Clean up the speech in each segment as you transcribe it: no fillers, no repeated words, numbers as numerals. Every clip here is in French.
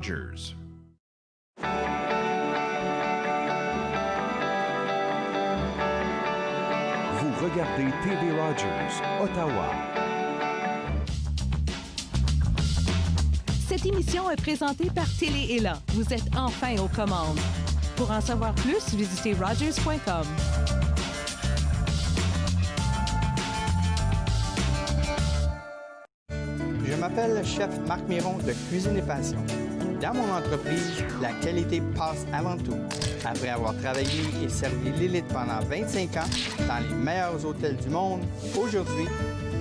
Rogers. Vous regardez TV Rogers, Ottawa. Cette émission est présentée par Télé Élan. Vous êtes enfin aux commandes. Pour en savoir plus, visitez rogers.com. Je m'appelle chef Marc Miron de Cuisine et Passion. Dans mon entreprise, la qualité passe avant tout. Après avoir travaillé et servi l'élite pendant 25 ans dans les meilleurs hôtels du monde, aujourd'hui,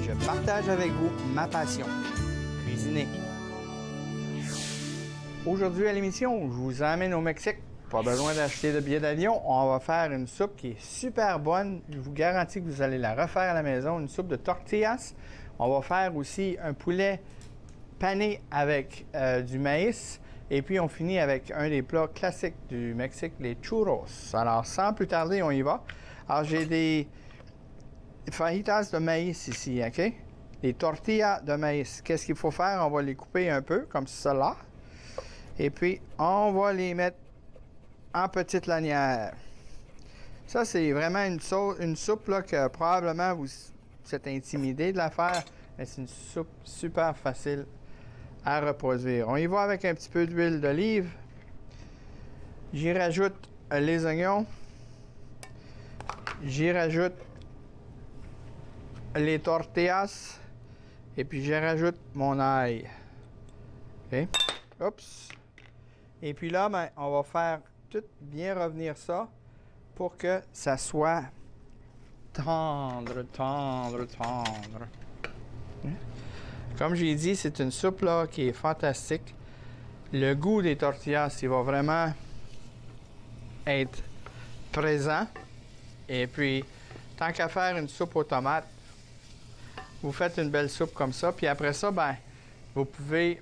je partage avec vous ma passion, cuisiner. Aujourd'hui à l'émission, je vous emmène au Mexique. Pas besoin d'acheter de billets d'avion. On va faire une soupe qui est super bonne. Je vous garantis que vous allez la refaire à la maison, une soupe de tortillas. On va faire aussi un poulet pané avec du maïs. Et puis, on finit avec un des plats classiques du Mexique, les churros. Alors, sans plus tarder, on y va. Alors, j'ai des fajitas de maïs ici, OK? Des tortillas de maïs. Qu'est-ce qu'il faut faire? On va les couper un peu, comme cela. Et puis, on va les mettre en petites lanières. Ça, c'est vraiment une soupe là, que probablement vous êtes intimidé de la faire, mais c'est une soupe super facile à reproduire. On y va avec un petit peu d'huile d'olive. J'y rajoute les oignons. J'y rajoute les tortillas. Et puis, j'y rajoute mon ail. OK? Oups! Et puis là, ben, on va faire tout bien revenir ça pour que ça soit tendre. Comme j'ai dit, c'est une soupe là, qui est fantastique. Le goût des tortillas, il va vraiment être présent. Et puis, tant qu'à faire une soupe aux tomates, vous faites une belle soupe comme ça. Puis après ça, ben, vous pouvez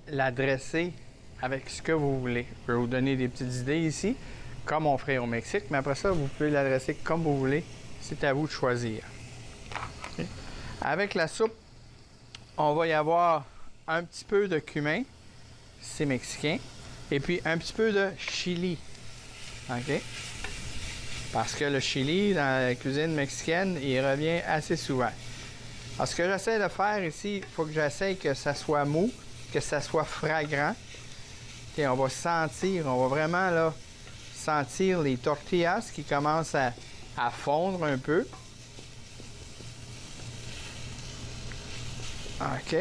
la dresser avec ce que vous voulez. Je vais vous donner des petites idées ici, comme on ferait au Mexique. Mais après ça, vous pouvez la dresser comme vous voulez. C'est à vous de choisir. Okay. Avec la soupe, on va y avoir un petit peu de cumin, c'est mexicain, et puis un petit peu de chili. OK? Parce que le chili, dans la cuisine mexicaine, il revient assez souvent. Alors, ce que j'essaie de faire ici, il faut que j'essaie que ça soit mou, que ça soit fragrant. Okay, on va sentir, on va vraiment là, sentir les tortillas qui commencent à fondre un peu. OK.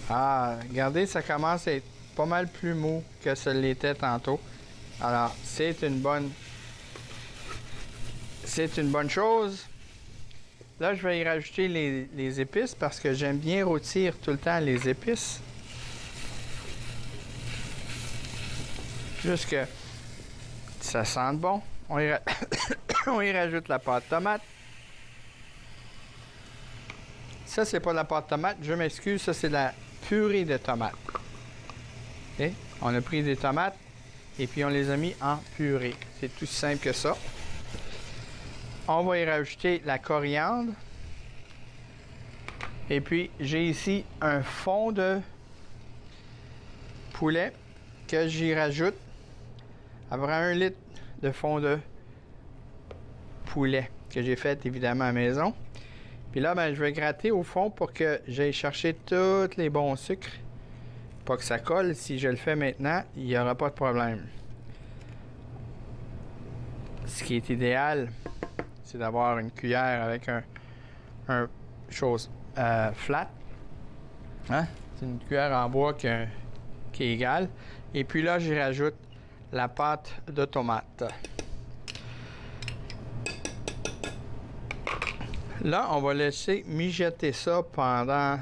Ah, regardez, ça commence à être pas mal plus mou que ce l'était tantôt. Alors, c'est une bonne chose. Là, je vais y rajouter les épices parce que j'aime bien rôtir tout le temps les épices. Juste que ça sente bon. On y rajoute la pâte tomate. Ça, c'est pas de la pâte tomate. Je m'excuse, ça, c'est de la purée de tomates. Okay? On a pris des tomates et puis on les a mis en purée. C'est tout simple que ça. On va y rajouter la coriandre. Et puis, j'ai ici un fond de poulet que j'y rajoute. Après 1 litre de fond de poulet que j'ai fait évidemment à la maison. Puis là, ben, je vais gratter au fond pour que j'aille chercher tous les bons sucres. Pas que ça colle. Si je le fais maintenant, il n'y aura pas de problème. Ce qui est idéal, c'est d'avoir une cuillère avec un chose flat. Hein? C'est une cuillère en bois qui est égale. Et puis là, j'y rajoute la pâte de tomate. Là, on va laisser mijoter ça pendant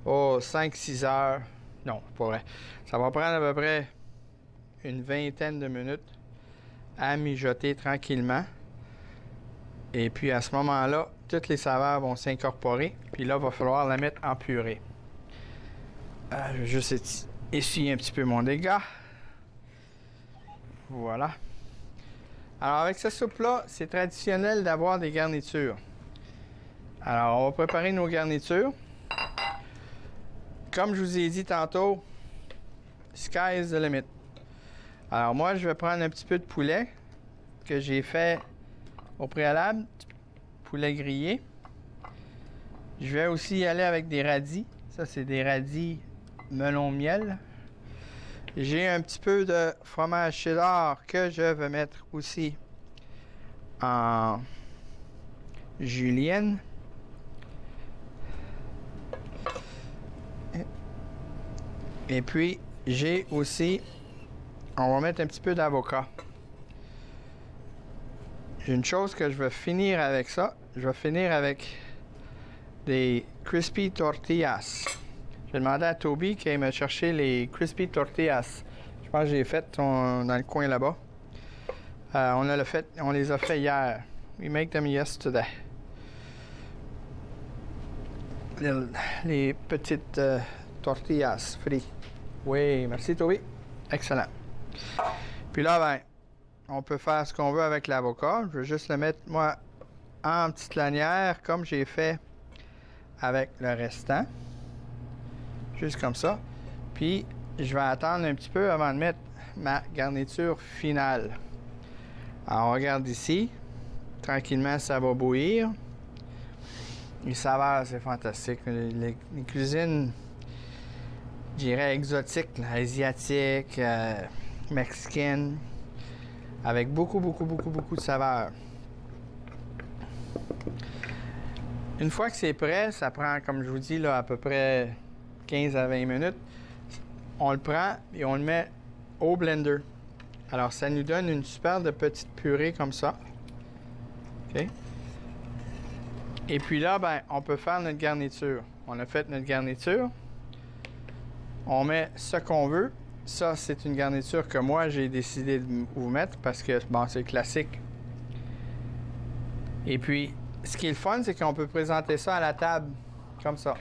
5-6 heures. Non, pas vrai. Ça va prendre à peu près une vingtaine de minutes à mijoter tranquillement. Et puis à ce moment-là, toutes les saveurs vont s'incorporer. Puis là, il va falloir la mettre en purée. Je vais juste essuyer un petit peu mon dégât. Voilà. Alors avec cette soupe-là, c'est traditionnel d'avoir des garnitures. Alors, on va préparer nos garnitures. comme je vous ai dit tantôt, sky is the limit. Alors moi, je vais prendre un petit peu de poulet que j'ai fait au préalable, poulet grillé. Je vais aussi y aller avec des radis. Ça, c'est des radis melon miel. J'ai un petit peu de fromage cheddar que je vais mettre aussi en julienne. Et puis, j'ai aussi, on va mettre un petit peu d'avocat. J'ai une chose que je vais finir avec ça. Je vais finir avec des crispy tortillas. J'ai demandé à Toby qu'il me chercher les crispy tortillas. Je pense que j'ai fait dans le coin là-bas. On les a fait hier. We make them yesterday. Les petites tortillas frites. Oui, merci Toby. Excellent. Puis là, ben, on peut faire ce qu'on veut avec l'avocat. Je vais juste le mettre, moi, en petite lanière, comme j'ai fait avec le restant. Juste comme ça. Puis, je vais attendre un petit peu avant de mettre ma garniture finale. Alors, on regarde ici. Tranquillement, ça va bouillir. Les saveurs, c'est fantastique. Les cuisines, je dirais exotiques, là, asiatiques, mexicaines, avec beaucoup de saveurs. Une fois que c'est prêt, ça prend, comme je vous dis, là, à peu près 15 à 20 minutes. On le prend et on le met au blender. Alors, ça nous donne une super de petite purée comme ça. OK? Et puis là, ben, on peut faire notre garniture. On a fait notre garniture. On met ce qu'on veut. Ça, c'est une garniture que moi, j'ai décidé de vous mettre parce que, bon, c'est classique. Et puis, ce qui est le fun, c'est qu'on peut présenter ça à la table, comme ça.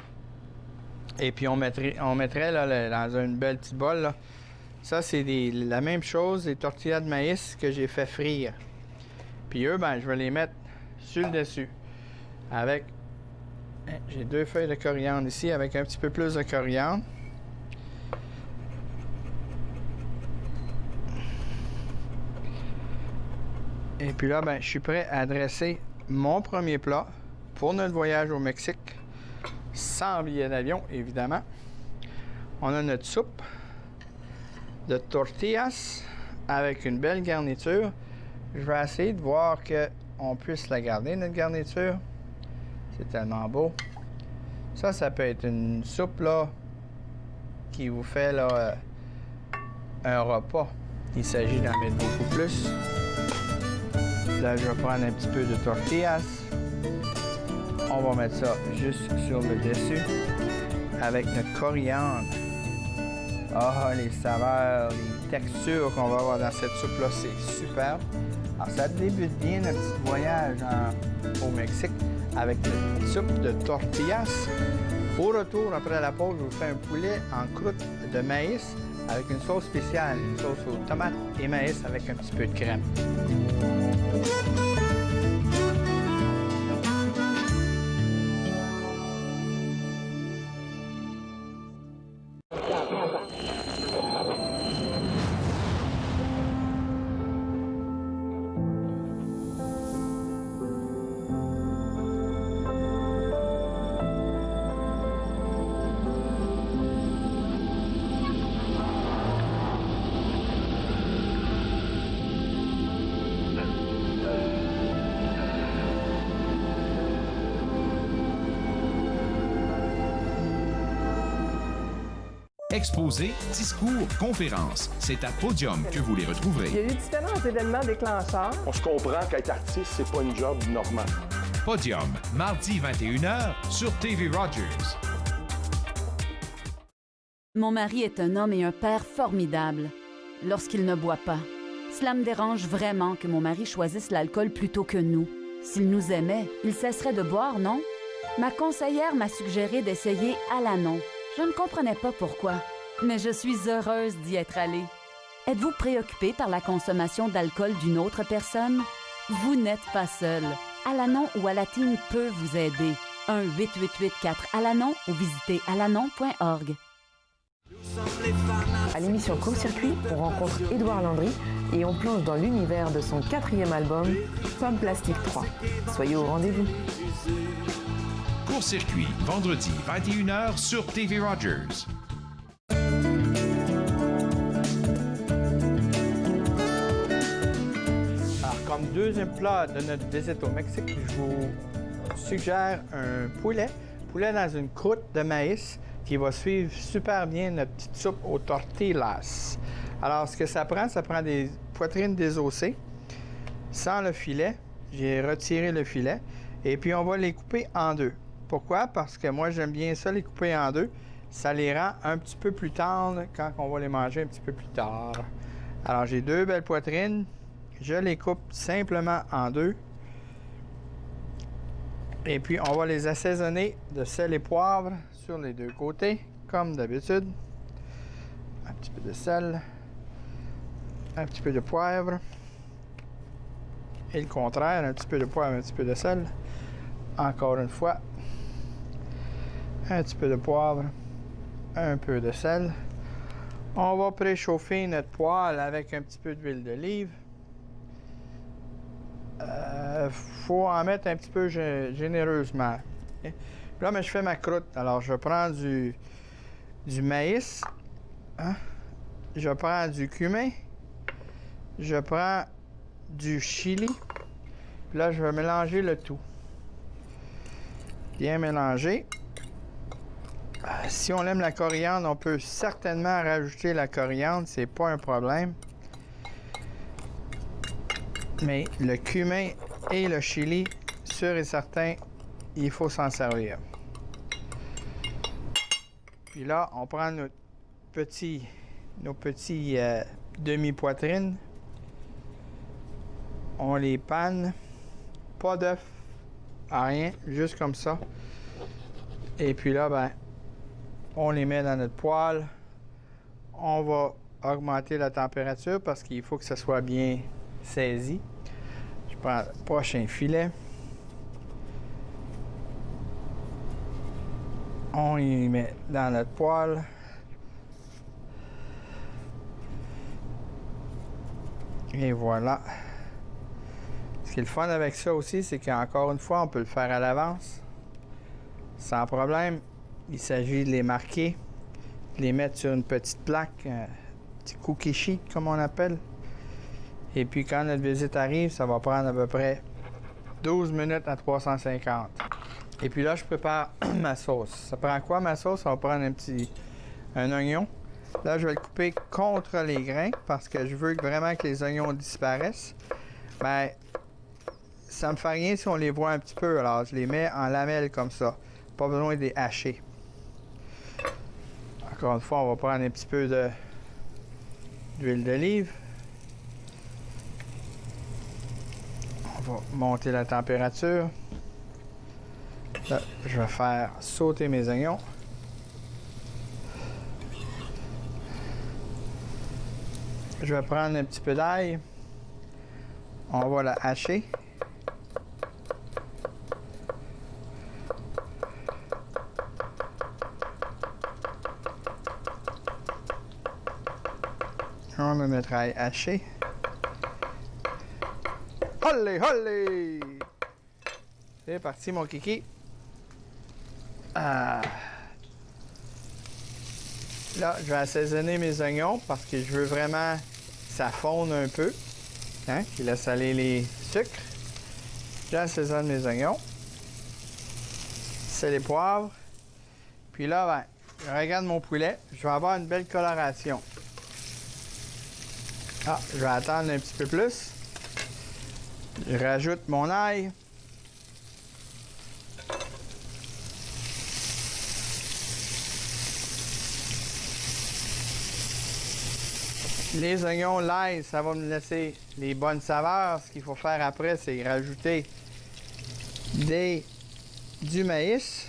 Et puis, on mettrait là, dans une belle petite bol, là. Ça, c'est la même chose, des tortillas de maïs que j'ai fait frire. Puis eux, ben, je vais les mettre sur le dessus. Avec, j'ai 2 feuilles de coriandre ici, avec un petit peu plus de coriandre. Et puis là, ben, je suis prêt à dresser mon premier plat pour notre voyage au Mexique. Sans billet d'avion, évidemment. On a notre soupe de tortillas avec une belle garniture. Je vais essayer de voir qu'on puisse la garder, notre garniture. C'est tellement beau. Ça peut être une soupe, là, qui vous fait, là, un repas. Il s'agit d'en mettre beaucoup plus. Là, je vais prendre un petit peu de tortillas. On va mettre ça juste sur le dessus avec notre coriandre. Ah, les saveurs, les textures qu'on va avoir dans cette soupe-là, c'est superbe. Alors, ça débute bien notre petit voyage au Mexique avec notre soupe de tortillas. Au retour, après la pause, je vous fais un poulet en croûte de maïs avec une sauce spéciale, une sauce aux tomates et maïs avec un petit peu de crème. Exposés, discours, conférences. C'est à Podium que vous les retrouverez. Il y a eu différents événements déclencheurs. On se comprend qu'être artiste, c'est pas une job normale. Podium, mardi 21h sur TV Rogers. Mon mari est un homme et un père formidable lorsqu'il ne boit pas. Cela me dérange vraiment que mon mari choisisse l'alcool plutôt que nous. S'il nous aimait, il cesserait de boire, non? Ma conseillère m'a suggéré d'essayer Alanon. Je ne comprenais pas pourquoi, mais je suis heureuse d'y être allée. Êtes-vous préoccupé par la consommation d'alcool d'une autre personne? Vous n'êtes pas seul. Alanon ou Alatine peut vous aider. 1-888-4-ALANON ou visitez alanon.org. À l'émission Court-Circuit, on rencontre Édouard Landry et on plonge dans l'univers de son 4e album, Pomme Plastique 3. Soyez au rendez-vous. Court-circuit, vendredi, 21h sur TV Rogers. Alors, comme deuxième plat de notre visite au Mexique, je vous suggère un poulet dans une croûte de maïs qui va suivre super bien notre petite soupe aux tortillas. Alors, ce que ça prend des poitrines désossées, sans le filet. J'ai retiré le filet. Et puis, on va les couper en deux. Pourquoi? Parce que moi, j'aime bien ça, les couper en deux. Ça les rend un petit peu plus tendres quand on va les manger un petit peu plus tard. Alors, j'ai 2 belles poitrines. Je les coupe simplement en deux. Et puis, on va les assaisonner de sel et poivre sur les 2 côtés, comme d'habitude. Un petit peu de sel, un petit peu de poivre. Et le contraire, un petit peu de poivre, un petit peu de sel. Encore une fois, un petit peu de poivre, un peu de sel. On va préchauffer notre poêle avec un petit peu d'huile d'olive. Faut en mettre un petit peu généreusement. Okay? Là, mais je fais ma croûte. Alors, je prends du maïs. Hein? Je prends du cumin. Je prends du chili. Puis là, je vais mélanger le tout. Bien mélanger. Si on aime la coriandre, on peut certainement rajouter la coriandre. C'est pas un problème. Mais le cumin et le chili, sûr et certain, il faut s'en servir. Puis là, on prend nos petits demi-poitrines. On les panne. Pas d'œuf, rien, juste comme ça. Et puis là, ben, on les met dans notre poêle. On va augmenter la température parce qu'il faut que ça soit bien saisi. Je prends le prochain filet. On y met dans notre poêle. Et voilà. Ce qui est le fun avec ça aussi, c'est qu'encore une fois, on peut le faire à l'avance. Sans problème. Il s'agit de les marquer, de les mettre sur une petite plaque, un petit cookie sheet, comme on appelle. Et puis, quand notre visite arrive, ça va prendre à peu près 12 minutes à 350. Et puis là, je prépare ma sauce. Ça prend quoi, ma sauce? Ça va prendre un oignon. Là, je vais le couper contre les grains parce que je veux vraiment que les oignons disparaissent. Bien, ça me fait rien si on les voit un petit peu. Alors, je les mets en lamelles comme ça. Pas besoin de les hacher. Encore une fois, on va prendre un petit peu d'huile d'olive. On va monter la température. Là, je vais faire sauter mes oignons. Je vais prendre un petit peu d'ail. On va la hacher. On va mettre l'ail haché. Holé, holé! C'est parti, mon kiki. Ah. Là, je vais assaisonner mes oignons parce que je veux vraiment que ça fonde un peu. Hein? Puis laisse aller les sucres. J'assaisonne mes oignons. C'est les poivres. Puis là, ben, je regarde mon poulet. Je vais avoir une belle coloration. Ah, je vais attendre un petit peu plus. Je rajoute mon ail. Les oignons, l'ail, ça va me laisser les bonnes saveurs. Ce qu'il faut faire après, c'est rajouter du maïs.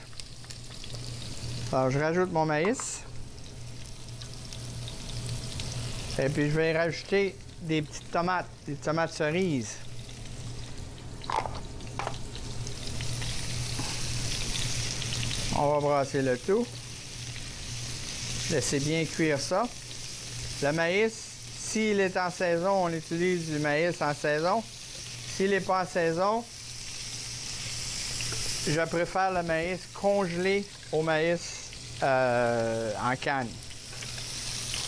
Alors, je rajoute mon maïs. Et puis, je vais rajouter des petites tomates, des tomates cerises. On va brasser le tout. Laissez bien cuire ça. Le maïs, s'il est en saison, on utilise du maïs en saison. S'il n'est pas en saison, je préfère le maïs congelé au maïs en canne.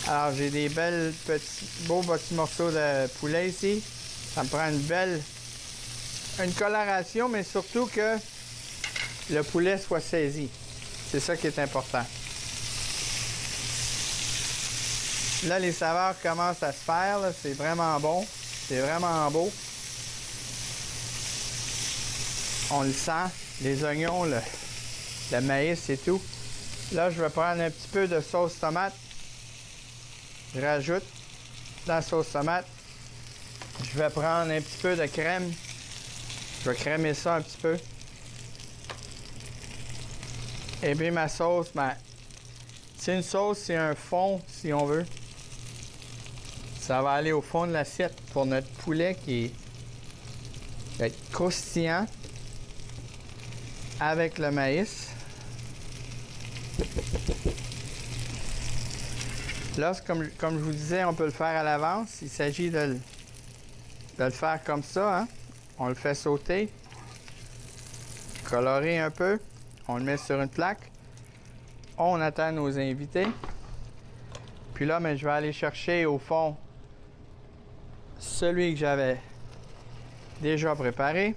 Alors, j'ai des beaux petits morceaux de poulet ici. Ça me prend une coloration, mais surtout que le poulet soit saisi. C'est ça qui est important. Là, les saveurs commencent à se faire. C'est vraiment bon. C'est vraiment beau. On le sent. Les oignons, le maïs et tout. Là, je vais prendre un petit peu de sauce tomate. Je rajoute la sauce tomate. Je vais prendre un petit peu de crème. Je vais crémer ça un petit peu. Et puis ma sauce, c'est une sauce, c'est un fond, si on veut. Ça va aller au fond de l'assiette pour notre poulet qui va être croustillant avec le maïs. Là, comme je vous disais, on peut le faire à l'avance. Il s'agit de le faire comme ça. Hein? On le fait sauter, colorer un peu. On le met sur une plaque. On attend nos invités. Puis là, je vais aller chercher au fond celui que j'avais déjà préparé.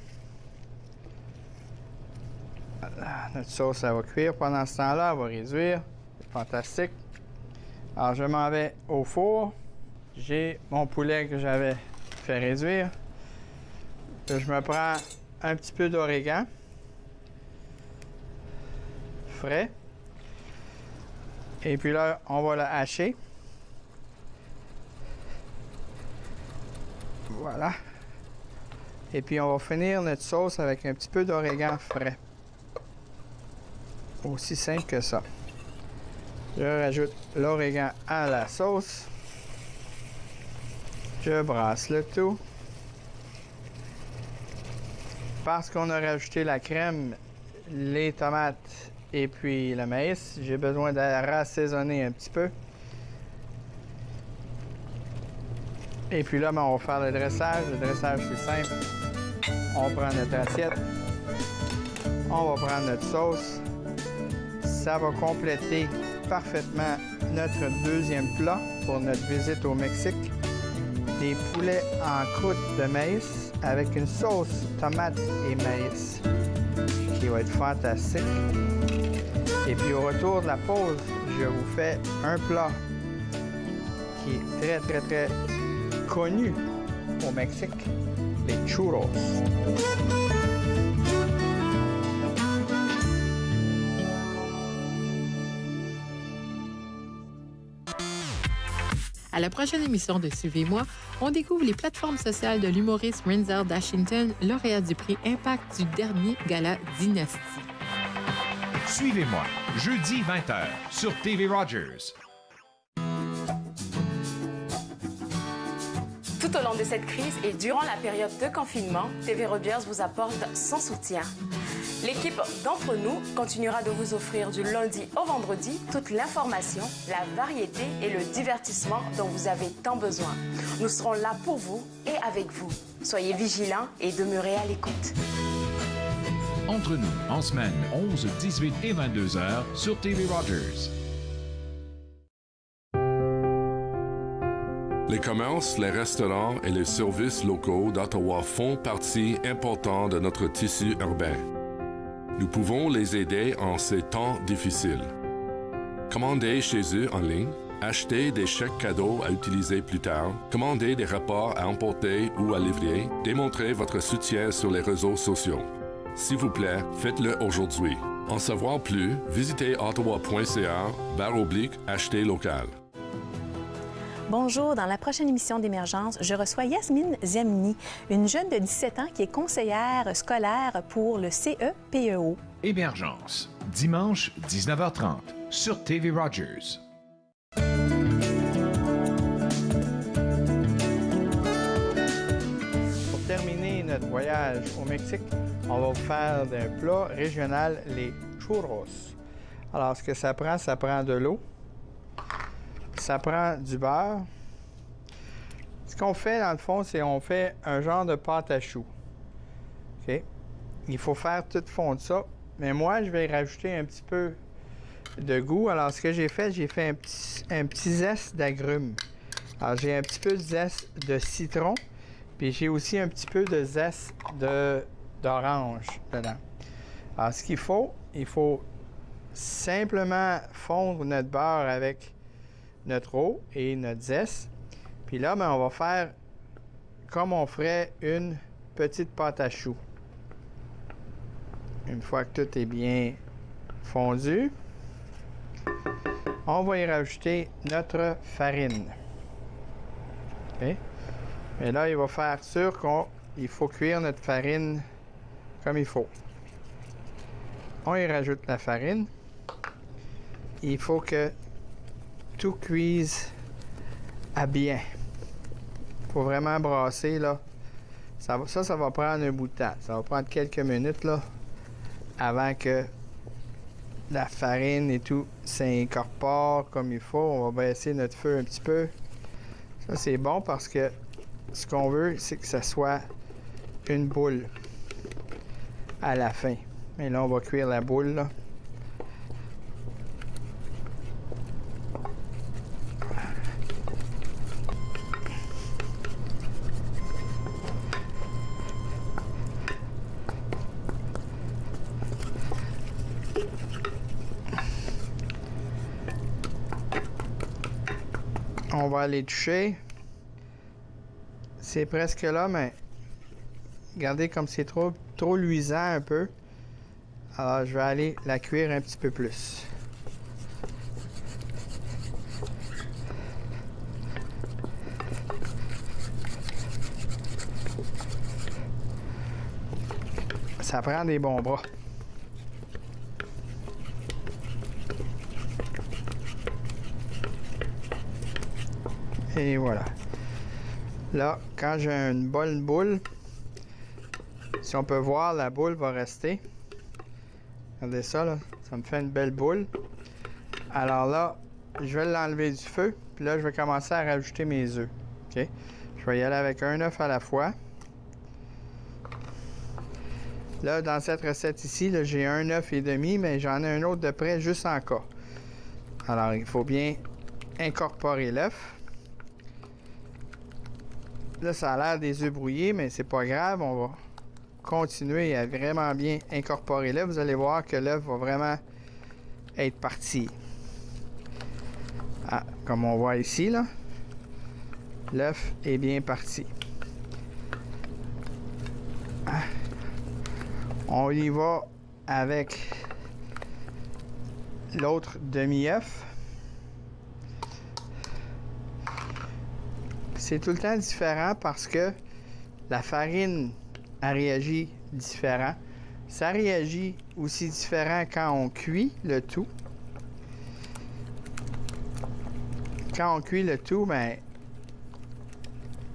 Voilà, notre sauce, elle va cuire pendant ce temps-là. Elle va réduire. C'est fantastique. Alors, je m'en vais au four. J'ai mon poulet que j'avais fait réduire. Là, je me prends un petit peu d'origan frais. Et puis là, on va le hacher. Voilà. Et puis, on va finir notre sauce avec un petit peu d'origan frais. Aussi simple que ça. Je rajoute l'origan à la sauce. Je brasse le tout. Parce qu'on a rajouté la crème, les tomates et puis le maïs, j'ai besoin de rassaisonner un petit peu. Et puis là, on va faire le dressage. Le dressage, c'est simple. On prend notre assiette. On va prendre notre sauce. Ça va compléter parfaitement notre deuxième plat pour notre visite au Mexique. Des poulets en croûte de maïs avec une sauce tomate et maïs qui va être fantastique. Et puis au retour de la pause, je vous fais un plat qui est très connu au Mexique, les churros. À la prochaine émission de Suivez-moi, on découvre les plateformes sociales de l'humoriste Renzel Dashington, lauréat du prix Impact du dernier gala Dynastie. Suivez-moi, jeudi 20h, sur TV Rogers. Tout au long de cette crise et durant la période de confinement, TV Rogers vous apporte son soutien. L'équipe d'entre nous continuera de vous offrir du lundi au vendredi toute l'information, la variété et le divertissement dont vous avez tant besoin. Nous serons là pour vous et avec vous. Soyez vigilants et demeurez à l'écoute. Entre nous, en semaine, 11, 18 et 22 heures, sur TV Rogers. Les commerces, les restaurants et les services locaux d'Ottawa font partie importante de notre tissu urbain. Nous pouvons les aider en ces temps difficiles. Commandez chez eux en ligne, achetez des chèques cadeaux à utiliser plus tard, commandez des repas à emporter ou à livrer, démontrez votre soutien sur les réseaux sociaux. S'il vous plaît, faites-le aujourd'hui. En savoir plus, visitez ottawa.ca/acheter local. Bonjour, dans la prochaine émission d'Émergence, je reçois Yasmine Ziamini, une jeune de 17 ans qui est conseillère scolaire pour le CEPEO. Émergence, dimanche 19h30, sur TV Rogers. Pour terminer notre voyage au Mexique, on va vous faire d'un plat régional, les churros. Alors, ce que ça prend de l'eau. Ça prend du beurre. Ce qu'on fait, dans le fond, c'est on fait un genre de pâte à choux. OK? Il faut faire tout fondre ça. Mais moi, je vais rajouter un petit peu de goût. Alors, ce que j'ai fait un petit zeste d'agrumes. Alors, j'ai un petit peu de zeste de citron. Puis, j'ai aussi un petit peu de zeste d'orange dedans. Alors, ce qu'il faut, il faut simplement fondre notre beurre avec notre eau et notre zeste. Puis là, ben, on va faire comme on ferait une petite pâte à choux. Une fois que tout est bien fondu, on va y rajouter notre farine. OK? Et là, il va faire sûr qu'il faut cuire notre farine comme il faut. On y rajoute la farine. Il faut que tout cuise à bien. Il faut vraiment brasser, là. Ça va prendre un bout de temps. Ça va prendre quelques minutes, là, avant que la farine et tout s'incorpore comme il faut. On va baisser notre feu un petit peu. Ça, c'est bon parce que ce qu'on veut, c'est que ça soit une boule à la fin. Et là, on va cuire la boule, là. On va aller toucher. C'est presque là, mais regardez comme c'est trop luisant un peu. Alors, je vais aller la cuire un petit peu plus. Ça prend des bons bras. Et voilà. Là, quand j'ai une bonne boule, si on peut voir, la boule va rester. Regardez ça, là. Ça me fait une belle boule. Alors là, je vais l'enlever du feu. Puis là, je vais commencer à rajouter mes œufs. OK? Je vais y aller avec un œuf à la fois. Là, dans cette recette ici, là, j'ai un œuf et demi, mais j'en ai un autre de près juste en cas. Alors, il faut bien incorporer l'œuf. Là, ça a l'air des œufs brouillés, mais c'est pas grave. On va continuer à vraiment bien incorporer l'œuf. Vous allez voir que l'œuf va vraiment être parti. Ah, comme on voit ici, là, l'œuf est bien parti. Ah. On y va avec l'autre demi-œuf. C'est tout le temps différent parce que la farine a réagi différent. Ça réagit aussi différent quand on cuit le tout. Quand on cuit le tout, ben,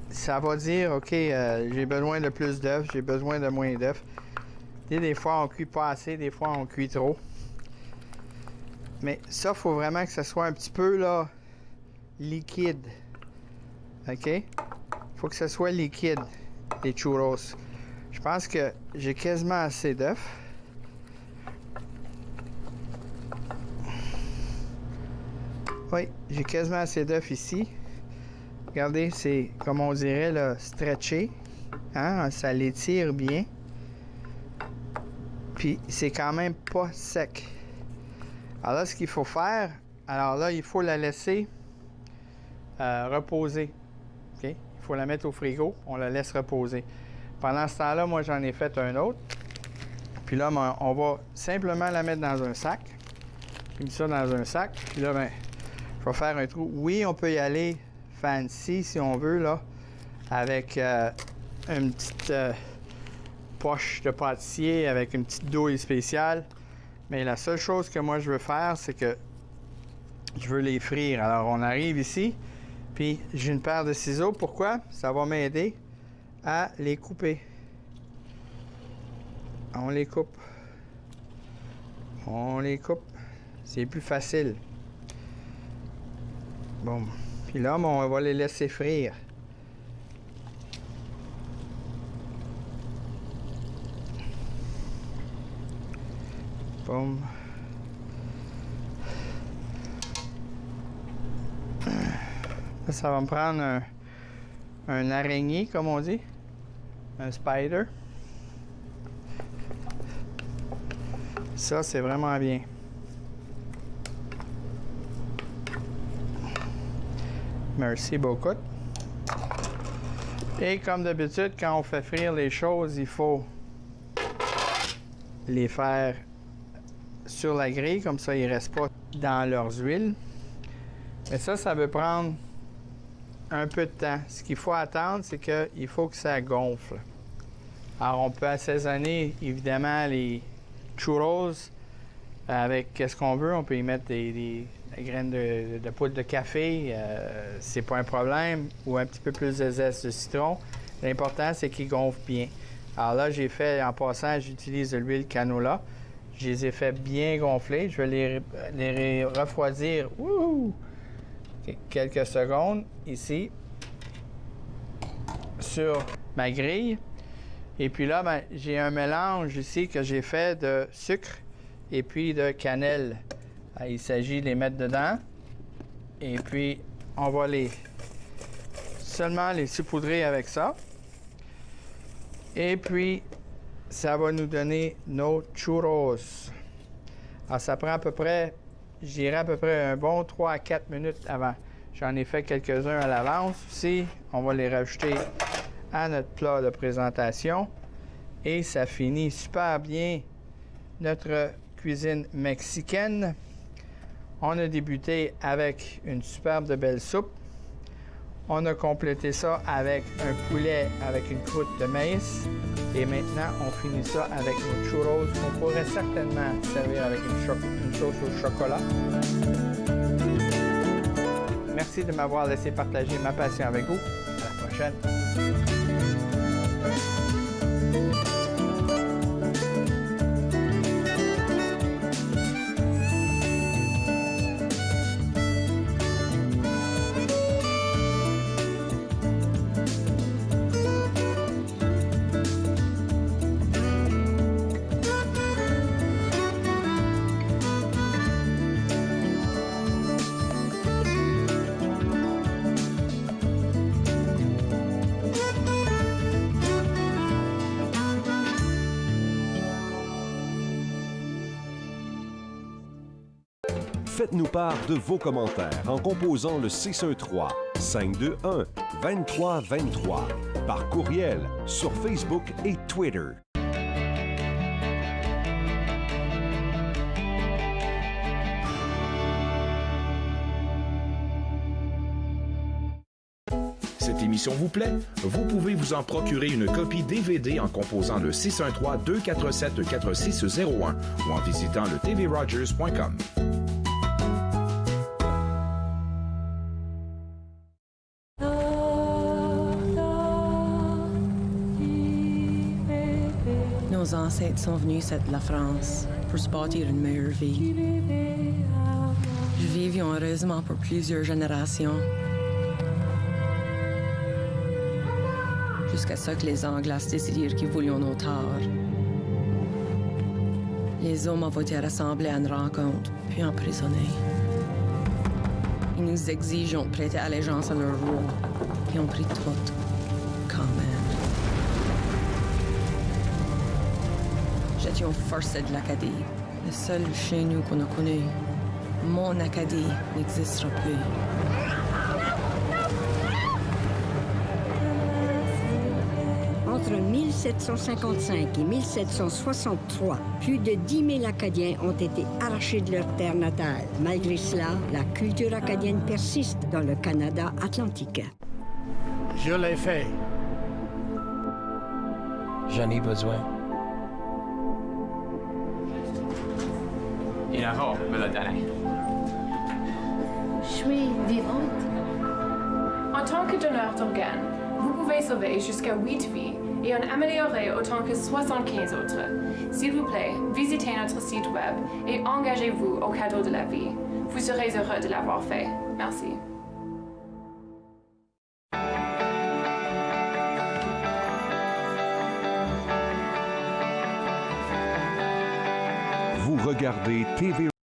ça va dire, OK, j'ai besoin de plus d'œufs, j'ai besoin de moins d'œufs. Des fois, on cuit pas assez, des fois, on cuit trop. Mais ça, il faut vraiment que ça soit un petit peu, là, liquide. OK? Il faut que ça soit liquide, les churros. Je pense que j'ai quasiment assez d'œufs. Oui, j'ai quasiment assez d'œufs ici. Regardez, c'est, comme on dirait, là, stretché. Hein? Ça l'étire bien. Puis, c'est quand même pas sec. Alors là, ce qu'il faut faire, alors là, il faut la laisser reposer. OK? Il faut la mettre au frigo. On la laisse reposer. Pendant ce temps-là, moi, j'en ai fait un autre. Puis là, ben, on va simplement la mettre dans un sac. J'ai mis ça dans un sac. Puis là, ben, je vais faire un trou. Oui, on peut y aller fancy, si on veut, là, avec une petite poche de pâtissier, avec une petite douille spéciale. Mais la seule chose que moi, je veux faire, c'est que je veux les frire. Alors, on arrive ici, puis j'ai une paire de ciseaux. Pourquoi? Ça va m'aider à les couper. On les coupe. On les coupe. C'est plus facile. Bon. Puis là, on va les laisser frire. Boum. Là, ça va me prendre un araignée, comme on dit. Un spider. Ça, c'est vraiment bien. Merci beaucoup. Et comme d'habitude, quand on fait frire les choses, il faut les faire sur la grille, comme ça, ils ne restent pas dans leurs huiles. Mais ça veut prendre un peu de temps. Ce qu'il faut attendre, c'est qu'il faut que ça gonfle. Alors, on peut assaisonner, évidemment, les churros avec qu'est-ce qu'on veut. On peut y mettre des graines de poudre de café, c'est pas un problème, ou un petit peu plus de zeste de citron. L'important, c'est qu'il gonfle bien. Alors là, j'ai fait, en passant, j'utilise de l'huile canola. Je les ai fait bien gonfler. Je vais les refroidir quelques secondes ici sur ma grille. Et puis là, ben, j'ai un mélange ici que j'ai fait de sucre et puis de cannelle. Alors, il s'agit de les mettre dedans. Et puis, on va seulement les saupoudrer avec ça. Et puis, ça va nous donner nos churros. Alors, ça prend à peu près, je dirais à peu près un bon 3 à 4 minutes avant. J'en ai fait quelques-uns à l'avance aussi. On va les rajouter à notre plat de présentation. Et ça finit super bien notre cuisine mexicaine. On a débuté avec une superbe de belle soupe. On a complété ça avec un poulet avec une croûte de maïs. Et maintenant, on finit ça avec nos churros qu'on pourrait certainement servir avec une sauce au chocolat. Merci de m'avoir laissé partager ma passion avec vous. À la prochaine. Faites-nous part de vos commentaires en composant le 613-521-2323 par courriel sur Facebook et Twitter. Cette émission vous plaît? Vous pouvez vous en procurer une copie DVD en composant le 613-247-4601 ou en visitant le tvrogers.com. Nos ancêtres sont venus de la France pour se bâtir une meilleure vie. Nous vivions heureusement pour plusieurs générations. Jusqu'à ce que les Anglais décidèrent qu'ils voulaient nos torts. Les hommes ont été rassemblés à une rencontre, puis emprisonnés. Ils nous exigeons de prêter allégeance à leur roi, puis ont pris tout, quand même. J'étais forcé de l'Acadie, le seul chez nous qu'on a connu. Mon Acadie n'existera plus. Entre 1755 et 1763, plus de 10 000 Acadiens ont été arrachés de leur terre natale. Malgré cela, la culture acadienne persiste dans le Canada atlantique. Je l'ai fait. J'en ai besoin. Inaho, me l'a donné. Je suis vivante. En tant que donneur d'organes, vous pouvez sauver jusqu'à 8 vies et en améliorer autant que 75 autres. S'il vous plaît, visitez notre site web et engagez-vous au cadeau de la vie. Vous serez heureux de l'avoir fait. Merci. Vous regardez TV